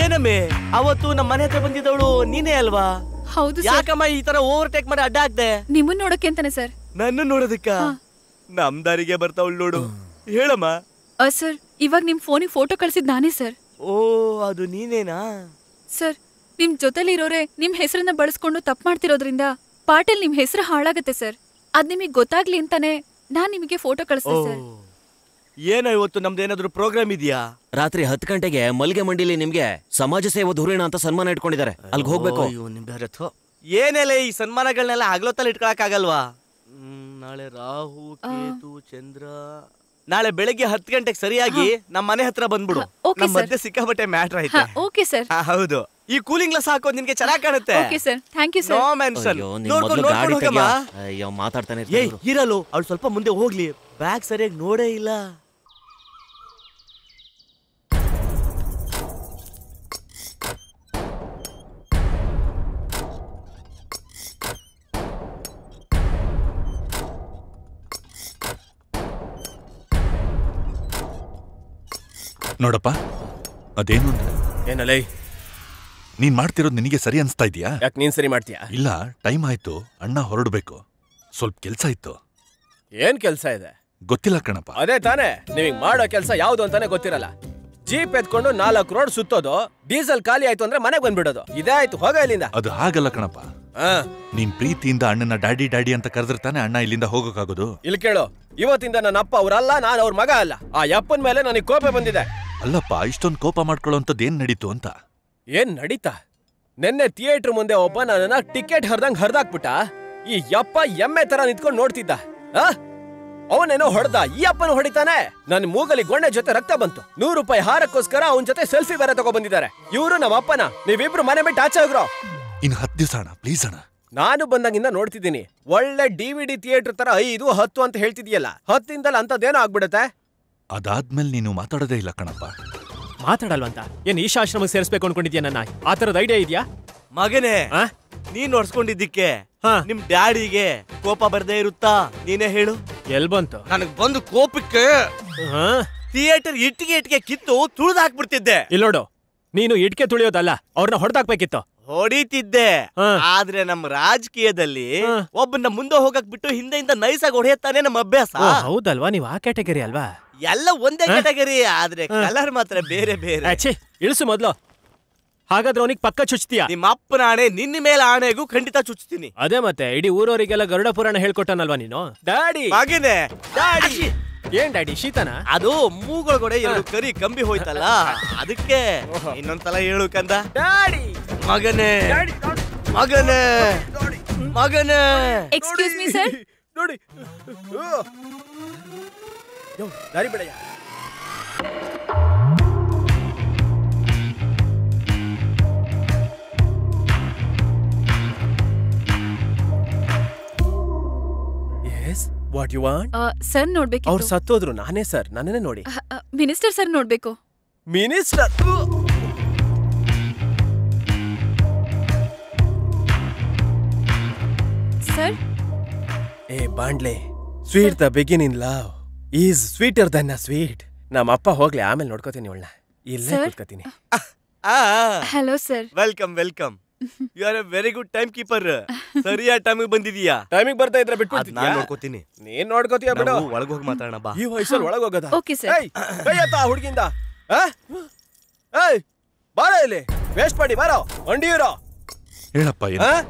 ಏನಮ್ಮೆ ಅವತ್ತು ನಮ್ಮ ಮನೆ ಹತ್ರ ಬಂದಿದ್ದವಳು ನೀನೇ ಅಲ್ವಾ? ಹೌದು ಸರ್. ಯಾಕಮ್ಮ ಈ ತರ ಓವರ್ಟೇಕ್ ಮಾಡಿ ಅಡ್ಡ ಹಾಕ್ದೆ? ನಿಮ್ಮನ್ನ ನೋಡಕ್ಕೆ ಅಂತಾನೆ ಸರ್. ನನ್ನ ನೋಡೋದಕ್ಕ? ನಮ್ ದಾರಿಗೆ ಬರ್ತಾವಳು ನೋಡು. ಹೇಳಮ್ಮ. ಸರ್ ಇವಾಗ ನಿಮ್ ಫೋನಿಗೆ ಫೋಟೋ ಕಳ್ಸಿದ್ ನಾನೇ ಸರ್. ಓ ಅದು ನೀನೇನಾ? ಸರ್ ನಿಮ್ ಜೊತೆಲಿ ಇರೋರೆ ನಿಮ್ ಹೆಸರನ್ನ ಬಳಸ್ಕೊಂಡು ತಪ್ಪು ಮಾಡ್ತಿರೋದ್ರಿಂದ ಪಾಟಲ್ ನಿಮ್ ಹೆಸರು ಹಾಳಾಗತ್ತೆ ಸರ್. ಅದ್ ನಿಮಗೆ ಗೊತ್ತಾಗ್ಲಿ ಅಂತಾನೆ ನಾನ್ ನಿಮಗೆ ಫೋಟೋ ಕಳಿಸ್ದೆ ಸರ್. ಏನೋ ಇವತ್ತು ನಮ್ದು ಏನಾದ್ರು ಪ್ರೋಗ್ರಾಮ್ ಇದೆಯಾ? ರಾತ್ರಿ 10 ಗಂಟೆಗೆ ಮಲ್ಗೆ ಮಂಡಿಲಿ ನಿಮ್ಗೆ ಸಮಾಜ ಸೇವಾ ಧುರೀಣ ಅಂತ ಸನ್ಮಾನ ಇಟ್ಕೊಂಡಿದ್ದಾರೆ. ಅಲ್ಲಿಗೆ ಹೋಗ್ಬೇಕು. ಏನೆಲ್ಲ ಈ ಸನ್ಮಾನಗಳನ್ನೆಲ್ಲ ಹಗಲೊತ್ತಲ್ಲಿ ಇಟ್ಕೊಳಕ್ ಆಗಲ್ವಾ? ನಾಳೆ ರಾಹು ಕೇತು ಚಂದ್ರ. ನಾಳೆ ಬೆಳಗ್ಗೆ 10 ಗಂಟೆಗೆ ಸರಿಯಾಗಿ ನಮ್ಮ ಮನೆ ಹತ್ರ ಬಂದ್ಬಿಡು. ನಮ್ಮ ಮಧ್ಯೆ ಸಿಕ್ಕಾಬಟ್ಟೆ ಮ್ಯಾಟರ್ ಐತೆ. Okay sir. ಹೌದು. ಈ ಕೂಲಿಂಗ್ ಗ್ಲಾಸ್ ಹಾಕೋದು ನಿನ್ಗೆ ಚೆನ್ನಾಗಿ ಕಾಣುತ್ತೆ. Okay sir, thank you sir. No mention. ಅಯ್ಯೋ ಮಾತಾಡ್ತಾನೆ ಇರಲು ಅವಳು ಸ್ವಲ್ಪ ಮುಂದೆ ಹೋಗ್ಲಿ. ಬ್ಯಾಗ್ ಸರಿಯಾಗಿ ನೋಡೇ ಇಲ್ಲ. ನೋಡಪ್ಪ, ಅದೇನು ಅಂದ್ರೆ ಏನಲ್ಲೇ ನೀನ್ ಮಾಡ್ತಿರೋದು ನಿನಗೆ ಸರಿ ಅನ್ಸ್ತಾ ಇದೀಯಾ? ಯಾಕೆ ನೀನ್ ಸರಿ ಮಾಡ್ತೀಯಾ? ಇಲ್ಲ, ಟೈಮ್ ಆಯ್ತು, ಅಣ್ಣ ಹೊರಡ್ಬೇಕು, ಸ್ವಲ್ಪ ಕೆಲ್ಸ ಇತ್ತು. ಏನ್ ಕೆಲ್ಸ ಇದೆ? ಗೊತ್ತಿಲ್ಲ ಕಣಪ್ಪ. ಅದೇ ತಾನೇ, ನೀವ್ ಮಾಡೋ ಕೆಲ್ಸ ಯಾವ್ದು ಅಂತಾನೆ ಗೊತ್ತಿರಲ್ಲ. ಜೀಪ್ ಎತ್ಕೊಂಡು 4 ರೋಡ್ ಸುತ್ತೋದು, ಡೀಸೆಲ್ ಖಾಲಿ ಆಯ್ತು ಅಂದ್ರೆ ಮನೆಗೆ ಬಂದ್ಬಿಡೋದು, ಇದೇ ಆಯ್ತು. ಹೋಗ ಇಲ್ಲಿಂದ. ಅದು ಹಾಗಲ್ಲ ಕಣಪ್ಪ. ನೀನ್ ಪ್ರೀತಿಯಿಂದ ಅಣ್ಣನ ಡ್ಯಾಡಿ ಡ್ಯಾಡಿ ಅಂತ ಕರೆದಿರ್ತಾನೆ ಅಣ್ಣ ಇಲ್ಲಿಂದ ಹೋಗೋಕ್ಕಾಗೋದು? ಇಲ್ಲಿ ಕೇಳು, ಇವತ್ತಿಂದ ನನ್ನ ಅಪ್ಪ ಅವ್ರಲ್ಲ, ನಾನು ಅವ್ರ ಮಗ ಅಲ್ಲ. ಆ ಯಪ್ಪನ್ ಮೇಲೆ ನನಗೆ ಕೋಪ ಬಂದಿದೆ. ಅಲ್ಲಪ್ಪ, ಇಷ್ಟೊಂದು ಕೋಪ ಮಾಡ್ಕೊಳ್ಳೋಂಥದ್ದು ಏನ್ ನಡೀತು ಅಂತ? ಏನ್ ನಡೀತಾ? ನಿನ್ನೆ ಥಿಯೇಟರ್ ಮುಂದೆ ಒಬ್ಬ ನನ್ನ ಟಿಕೆಟ್ ಹರ್ದಂಗ್ ಹರ್ದಾಕ್ಬಿಟ್ಟ. ಈ ಯಪ್ಪ ಎಮ್ಮೆ ತರ ನಿಂತ್ಕೊಂಡು ನೋಡ್ತಿದ್ದ. ಅವನೇನೋ ಹೊಡೆದ, ಈ ಅಪ್ಪನ ಹೊಡಿತಾನೆ. ನನ್ ಮೂಗಲಿ ಗೊಣ್ಣೆ ಜೊತೆ ರಕ್ತ ಬಂತು. 100 ರೂಪಾಯಿ ಹಾರಕ್ಕೋಸ್ಕರ ಅವನ ಜೊತೆ ಸೆಲ್ಫಿ ಬೇರೆ ತಗೊಂಡ್ಬಂದಿದ್ದಾರೆ. ಇವರು ನಮ್ಮ ಅಪ್ಪನ. ನೀವಿಬ್ರು ಮನೆ ಬಿಟ್ಟು ಆಚೆ ಹೋಗ್ರೋ. ಇನ್ನು 10 ದಿವಸ ಅಣ್ಣ, ಪ್ಲೀಸ್ ಅಣ್ಣ. ನಾನು ಬಂದಾಗಿಂದ ನೋಡ್ತಿದ್ದೀನಿ, ಒಳ್ಳೆ DVD ಥಿಯೇಟರ್ ತರ 5, 10 ಅಂತ ಹೇಳ್ತಿದ್ಯಲ್ಲ. 10 ಇಂದಲ್ಲ ಅಂತದೇನೋ ಆಗ್ಬಿಡತ್ತೆ. ಅದಾದ್ಮೇಲೆ ನೀನು ಮಾತಾಡೋದೇ ಇಲ್ಲ ಕಣಪ್ಪ. ಮಾತಾಡಲ್ವಂತ ಏನ್ ಈಶಾಶ್ರಮಕ್ಕೆ ಸೇರಿಸ್ಬೇಕು ಅನ್ಕೊಂಡಿದ್ಯಾ? ನನ್ನ ಆ ತರದ ಐಡಿಯಾ ಇದೆಯಾ? ಮಗನೇ, ನೀನ್ ನೋಡ್ಸ್ಕೊಂಡಿದ್ದಕ್ಕೆ ನಿಮ್ ಡ್ಯಾಡಿಗೆ ಕೋಪ ಬರ್ದೇ ಇರುತ್ತಾ? ನೀನೇ ಹೇಳು. ಎಲ್ ಬಂತು? ನನಗ್ ಬಂದು ಕೋಪಕ್ಕೆ ಥಿಯೇಟರ್ ಇಟ್ಟಿಗೆ ಕಿತ್ತು ತುಳಿದು ಹಾಕ್ಬಿಡ್ತಿದ್ದೆ. ಇಲ್ಲೋಡು, ನೀನು ಇಟ್ಕೆ ತುಳಿಯೋದಲ್ಲ, ಅವ್ರನ್ನ ಹೊಡೆದಾಕ್ಬೇಕಿತ್ತು. ಹೊಡಿತಿದ್ದೆ, ಆದ್ರೆ ನಮ್ಮ ರಾಜಕೀಯದಲ್ಲಿ ಒಬ್ಬನ ಮುಂದೆ ಹೋಗಕ್ ಬಿಟ್ಟು ಹಿಂದೆಯಿಂದ ನೈಸಾಗಿ ಹೊಡೆಯತ್ತಾನೆ ನಮ್ಮ ಅಭ್ಯಾಸ. ಹೌದಲ್ವಾ? ನೀವು ಆ ಕ್ಯಾಟಗರಿ ಅಲ್ವಾ? ಎಲ್ಲ ಒಂದೇ ಕ್ಯಾಟಗರಿ, ಆದ್ರೆ ಕಲರ್ ಮಾತ್ರ ಬೇರೆ ಬೇರೆ. ಇಳಿಸು ಮೊದ್ಲು. ಹಾಗಾದ್ರೆ ಅವನಿಗೆ ಪಕ್ಕ ಚುಚ್ತೀಯಾ? ನಿಮ್ಮ ಅಪ್ಪನ ಆಣೆ, ನಿನ್ನ ಮೇಲೆ ಆಣೆಗೂ ಖಂಡಿತ ಚುಚ್ತೀನಿ. ಅದೇ ಮತ್ತೆ, ಇಡೀ ಊರವರಿಗೆಲ್ಲ ಗರುಡ ಪುರಾಣ ಹೇಳ್ಕೊಟ್ಟನಲ್ವಾ ನೀನು? ಡ್ಯಾಡಿ ಮಗನೇ, ಡ್ಯಾಡಿ. ಏನ್ ಡ್ಯಾಡಿ, ಶೀತನ? ಅದು ಮೂಗೊಳಗಡೆ 2 ಕರಿ ಕಂಬಿ ಹೋಯ್ತಲ್ಲ, ಅದಕ್ಕೆ ಇನ್ನೊಂದ್ಸಲ ಹೇಳು ಕಂದ. ಡ್ಯಾಡಿ. ಮಗನೇ, ಮಗನೇ, ಮಗನೇ. Excuse me sir. ನೋಡಿ, ದಾರಿ ಬಿಡಯ್ಯ. What you want? ಸರ್ ನೋಡ್ಬೇಕು. ಅವ್ರು ಸತ್ತೋದ್ರು. ನಾನೇ ಸರ್, ನನ್ನೇ ನೋಡಿ. ಮಿನಿಸ್ಟರ್ ಸರ್ ನೋಡ್ಬೇಕು. ಮಿನಿಸ್ಟರ್? ಸರ್. ಏ ಬಾಂಡ್ಲೆ, sweet the begin in love is sweeter than a sweet. ನಮ್ಮ ಅಪ್ಪ ಹೋಗ್ಲಿ, ಆಮೇಲೆ ನೋಡ್ಕೋತೀನಿ ಅವಳನ್ನ. ಇಲ್ಲೇ ಕೂತ್ಕೋತೀನಿ. Hello sir. Welcome welcome. You are a very good time keeper. ಸರಿಯಾದ ಟೈಮಿಗೆ ಬಂದಿದೀಯಾ? ಟೈಮಿಗೆ ಬರ್ತಾ ಇದ್ರೆ ಬಿಟ್ಬಿಡ್ತೀನಿ. ನಾನು ನೋಡ್ಕೋತೀನಿ. ನೀನ್ ನೋಡ್ಕೋತೀಯ ಬಿಡು. ಒಳಗೆ ಹೋಗಿ ಮಾತಾಡೋಣ ಬಾ. ಈ ವಯಸ್ಸಲ್ಲಿ ಒಳಗೆ ಹೋಗೋದಾ? Okay sir. ಕೈಯತ್ತ ಹುಡುಗಿಂದ. ಏಯ್ ಬಾರ ಇಲ್ಲಿ, ವೇಸ್ಟ್ ಮಾಡಿ ಬಾರೋ. ಅಂಡಿಯೂರೋ ಹೇಳಪ್ಪ.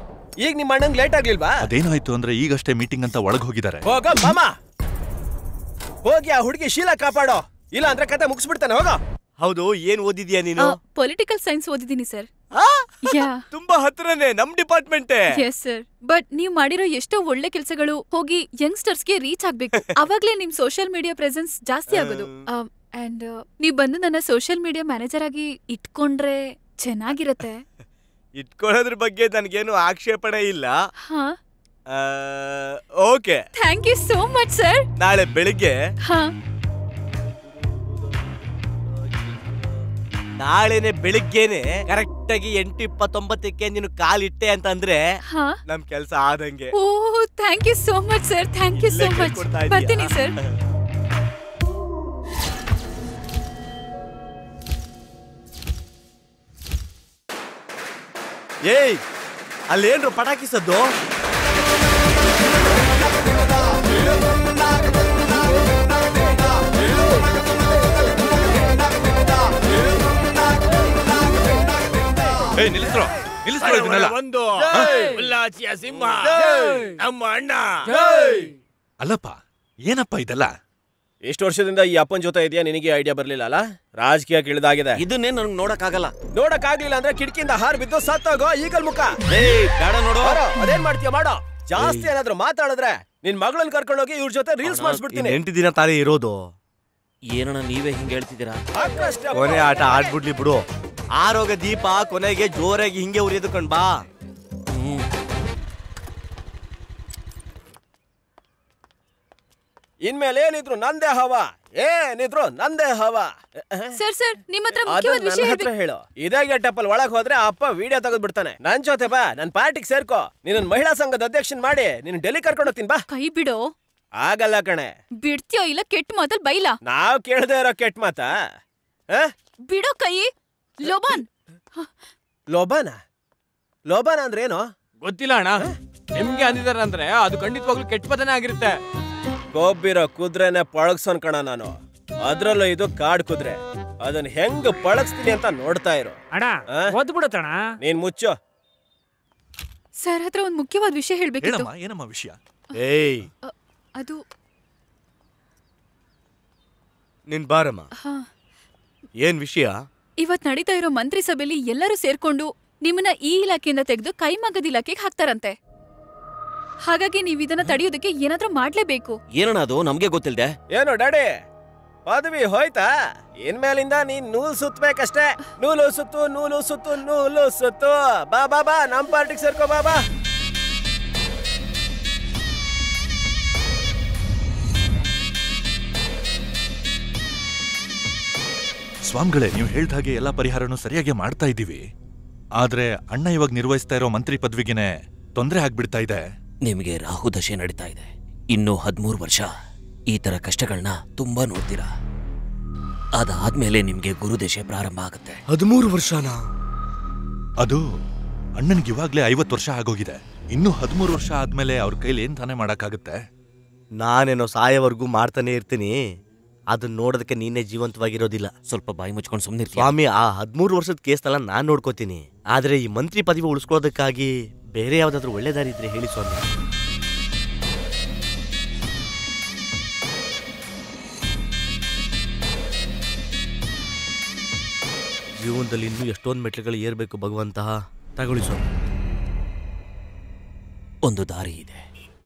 ಈಗ ನಿಮ್ಮ ಅಣ್ಣಂಗ್ ಲೇಟ್ ಆಗ್ಲಿಲ್ವಾ? ಅದೇನಾಯ್ತು ಅಂದ್ರೆ ಈಗಷ್ಟೇ ಮೀಟಿಂಗ್ ಅಂತ ಒಳಗೆ ಹೋಗಿದ್ದಾರೆ. ಹೋಗ ಮಾಮ, ಹೋಗಿ ಆ ಹುಡುಗಿ ಶೀಲ ಕಾಪಾಡೋ, ಇಲ್ಲ ಅಂದ್ರೆ ಕತೆ ಮುಗಿಸ್ಬಿಡ್ತಾನೆ. ಹೋಗ. ಹೌದು, ಏನ್ ಓದಿದ್ಯಾ ನೀನು? ಪೊಲಿಟಿಕಲ್ ಸೈನ್ಸ್ ಓದಿದ್ದೀನಿ ಸರ್. ತುಂಬಾ ಹತ್ರನೇ ನಮ್ ಡಿಪಾರ್ಟ್ಮೆಂಟ್. Yes sir. ಬಟ್ ನೀವ್ ಮಾಡಿರೋ ಎಷ್ಟೋ ಒಳ್ಳೆ ಕೆಲಸಗಳು ಹೋಗಿ ಯಂಗ್ಸ್ಟರ್ಸ್ಗೆ ರೀಚ್ ಆಗ್ಬೇಕು. ಅವಾಗ್ಲೇ ನಿಮ್ ಸೋಷಿಯಲ್ ಮೀಡಿಯಾ ಪ್ರೆಸೆನ್ಸ್ ಜಾಸ್ತಿ ಆಗೋದು. ಅಂಡ್ ನೀವ್ ಬಂದು ನನ್ನ ಸೋಷಿಯಲ್ ಮೀಡಿಯಾ ಮ್ಯಾನೇಜರ್ ಆಗಿ ಇಟ್ಕೊಂಡ್ರೆ ಚೆನ್ನಾಗಿರತ್ತೆ. ಇಟ್ಕೊಳ್ಳೋದ್ರ ಬಗ್ಗೆ ನನ್ಗೇನು ಆಕ್ಷೇಪಣೆ ಇಲ್ಲ. Okay, thank you so much sir. ನಾಳೆ ಬೆಳಿಗ್ಗೆ ನಾಳೆನೆ ಬೆಳಿಗ್ಗೆನೆ ಕರೆಕ್ಟ್ ಆಗಿ 8:29ಕ್ಕೆ ನೀನು ಕಾಲಿಟ್ಟೆ ಅಂತಂದ್ರೆ ನಮ್ ಕೆಲ್ಸ ಆದಂಗೆ. ಓ thank you so much sir. Thank you so much. ಬರ್ತೀನಿ ಸರ್. ಏಯ್ ಅಲ್ಲೇನ್ರು ಪಟಾಕಿ ಸದ್ದು? ಏಯ್ ನಿಲ್ಲಿಸ್ರೋ ಇದನ್ನೆಲ್ಲ. ಒಂದು ಉಲ್ಲಾಸಿಯ ಸಿಂಹ ನಮ್ಮ ಅಣ್ಣ. ಅಲ್ಲಪ್ಪ ಏನಪ್ಪ ಇದೆಲ್ಲ? ಎಷ್ಟು ವರ್ಷದಿಂದ ಈ ಅಪ್ಪನ ಜೊತೆ ಇದೆಯಾ, ನಿನಗೆ ಐಡಿಯಾ ಬರ್ಲಿಲ್ಲ ಅಲ್ಲ? ರಾಜಕೀಯ ಇಳಿದಾಗಿದೆ. ಇದನ್ನೇ ನನಗೆ ನೋಡಕ್ಕಾಗಲ್ಲ. ನೋಡಕ್ಕಾಗ್ಲಿಲ್ಲ ಅಂದ್ರೆ ಕಿಟಕಿಯಿಂದ ಹಾರ್ ಬಿದ್ದು ಸತ್ತೋಗೋ ಈಗಲ್ ಮುಖ. ಬೇಡ ನೋಡು. ಅದೇನ್ ಮಾಡ್ತೀಯ ಮಾಡೋ. ಜಾಸ್ತಿ ಏನಾದ್ರು ಮಾತಾಡಿದ್ರೆ ನಿನ್ ಮಗಳನ್ನ ಕರ್ಕೊಂಡೋಗಿ ಇವ್ರ ಜೊತೆ ರೀಲ್ಸ್ ಮಾಡಿಸ್ಬಿಡ್ತೀನಿ. 8 ದಿನ ತಾನೇ ಇರೋದು. ಏನಣ್ಣ ನೀವೇ ಹಿಂಗೆ ಹೇಳ್ತಿದ್ದೀರಾ? ಕೊನೆ ಆಟ ಆಡ್ಬಿಡ್ಲಿ ಬಿಡು. ಆರೋಗ್ಯ ದೀಪ ಕೊನೆಗೆ ಜೋರಾಗಿ ಹಿಂಗೆ ಉರಿಯೋದು ಕಣ್ ಬಾ. ಇನ್ಮೇಲೆ ಏನಿದ್ರು ನಂದೇ ಹವಾ, ಏನಿದ್ರು ನಂದೇ ಹವಾ. ಸರ್ ನಿಮ್ಮ ಹತ್ರ ಮುಖ್ಯವಾದ ವಿಷಯ ಹತ್ರ ಹೇಳು. ಇದೇ ಗೆಟಪ್ಪಲ್ಲಿ ಒಳಗ್ ಹೋದ್ರೆ ಅಪ್ಪ ವಿಡಿಯೋ ತೆಗೆದು ಬಿಡ್ತಾನೆ. ನನ್ ಜೊತೆ ಬಾ, ನನ್ ಪಾರ್ಟಿಗೆ ಸೇರ್ಕೋ. ನಿನ್ನ ಮಹಿಳಾ ಸಂಘದ ಅಧ್ಯಕ್ಷನ್ ಮಾಡಿ ನಿನ್ನ ಡೆಲ್ಲಿ ಕರ್ಕೊಂಡು ಹೋಗ್ತೀನಿ ಬಾ. ಕೈ ಬಿಡೋ. ಆಗಲ್ಲ ಕಣೆ. ಬಿಡ್ತೀಯೋ ಇಲ್ಲ ಕೆಟ್ಟ ಮಾತಲ್ ಬೈಲಾ? ನಾವ್ ಕೇಳದೆ ಇರೋ ಕೆಟ್ಟ ಮಾತಾ? ಬಿಡೋ ಕೈ. ಲೋಬಾನ್. ಲೋಬಾನ ಅಂದ್ರೆ ಏನು ಗೊತ್ತಿಲ್ಲ ಅಣ್ಣ. ನಿಮ್ಗೆ ಅಂದಿದಾರ ಅಂದ್ರೆ ಅದು ಖಂಡಿತವಾಗ್ಲೂ ಕೆಟ್ಟ ಪದನೇ ಆಗಿರುತ್ತೆ. ಕೊಬ್ಬಿರೋ ಕುದುರೆನೆ ಪಳಗ್ಸೋನ್ ಕಣ ನಾನು. ಅದ್ರಲ್ಲೂ ಇದು ಕಾಡ್ ಕುದುರೆ. ಅದನ್ನ ಹೆಂಗ್ ಪಳಗ್ಸ್ತೀನಿ ಅಂತ ನೋಡ್ತಾ ಇರು. ಅಣ್ಣ ಒದ್ ಬಿಡತ್ತಣ್ಣ. ನೀನ್ ಮುಚ್ಚು. ಸರ್ ಹತ್ರ ಒಂದ್ ಮುಖ್ಯವಾದ ವಿಷಯ ಹೇಳ್ಬೇಕಿತ್ತು. ಏನಮ್ಮ ವಿಷಯ? ಏಯ್ ಅದು ನಿನ್ ಬಾರಮ್ಮ. ಏನ್ ವಿಷಯ? ಇವತ್ ನಡೀತಾ ಇರೋ ಮಂತ್ರಿ ಸಭೆಯಲ್ಲಿ ಎಲ್ಲರೂ ಸೇರ್ಕೊಂಡು ನಿಮ್ಮನ್ನ ಈ ಇಲಾಖೆಯಿಂದ ತೆಗೆದು ಕೈಮಗ್ಗದ ಇಲಾಖೆಗೆ ಹಾಕ್ತಾರಂತೆ. ಹಾಗಾಗಿ ನೀವ್ ಇದನ್ನ ತಡೆಯೋದಕ್ಕೆ ಏನಾದ್ರೂ ಮಾಡ್ಲೇಬೇಕು. ಏನಣ್ಣ ಅದು ನಮ್ಗೆ ಗೊತ್ತಿಲ್ದೆ? ಏನು ಡ್ಯಾಡಿ ಪದವಿ ಹೋಯ್ತಾ? ಇನ್ಮೇಲಿಂದ ನೀನ್ ನೂಲ್ ಸುತ್ತಬೇಕಷ್ಟೇ. ನೂಲು ಸುತ್ತು ನೂಲು ಸುತ್ತು ನೂಲು ಸುತ್ತು. ಬಾ ಬಾ ಬಾ ನಮ್ ಪಾರ್ಟಿಗೆ ಸೇರ್ಕೋ ಬಾ ಬಾ. ಸ್ವಾಮಿಗಳೇ, ನೀವು ಹೇಳ್ದ ಹಾಗೆ ಎಲ್ಲ ಪರಿಹಾರನೂ ಸರಿಯಾಗಿ ಮಾಡ್ತಾ ಇದ್ದೀವಿ. ಆದ್ರೆ ಅಣ್ಣ ಇವಾಗ ನಿರ್ವಹಿಸ್ತಾ ಇರೋ ಮಂತ್ರಿ ಪದವಿಗೆನೆ ತೊಂದರೆ ಆಗ್ಬಿಡ್ತಾ ಇದೆ. ನಿಮಗೆ ರಾಹು ದಶೆ ನಡೀತಾ ಇದೆ. ಇನ್ನು 13 ವರ್ಷ ಈ ತರ ಕಷ್ಟಗಳನ್ನ ತುಂಬಾ ನೋಡ್ತೀರಾ. ಅದಾದ್ಮೇಲೆ ನಿಮ್ಗೆ ಗುರುದಶೆ ಪ್ರಾರಂಭ ಆಗುತ್ತೆ. 13 ವರ್ಷನಾ? ಅದು ಅಣ್ಣನಿಗೆ ಇವಾಗ್ಲೇ 50 ವರ್ಷ ಆಗೋಗಿದೆ. ಇನ್ನು 13 ವರ್ಷ ಆದ್ಮೇಲೆ ಅವ್ರ ಕೈಲಿ ಏನ್ ತಾನೇ ಮಾಡಕ್ಕಾಗತ್ತೆ? ನಾನೇನೋ ಸಾಯವರೆಗೂ ಮಾಡ್ತಾನೆ ಇರ್ತೀನಿ. ಅದನ್ನ ನೋಡೋದಕ್ಕೆ ನೀನೇ ಜೀವಂತವಾಗಿರೋದಿಲ್ಲ. ಸ್ವಲ್ಪ ಬಾಯಿ ಮುಚ್ಕೊಂಡು ಸುಮ್ಮನೆ ಸ್ವಾಮಿ, ಆ 13 ವರ್ಷದ ಕೇಸ್ನೆಲ್ಲ ನಾನ್ ನೋಡ್ಕೋತೀನಿ. ಆದ್ರೆ ಈ ಮಂತ್ರಿ ಪದವಿ ಉಳಿಸ್ಕೊಳ್ಳೋದಕ್ಕಾಗಿ ಬೇರೆ ಯಾವ್ದಾದ್ರು ಒಳ್ಳೆ ದಾರಿ ಇದ್ರೆ ಹೇಳಿ ಸ್ವಾಮಿ. ಜೀವನದಲ್ಲಿ ಇನ್ನೂ ಎಷ್ಟೊಂದು ಮೆಟ್ಲುಗಳು ಏರ್ಬೇಕು ಭಗವಂತ. ತಗೊಳ್ಳಿ ಸ್ವಾಮಿ. ಒಂದು ದಾರಿ ಇದೆ.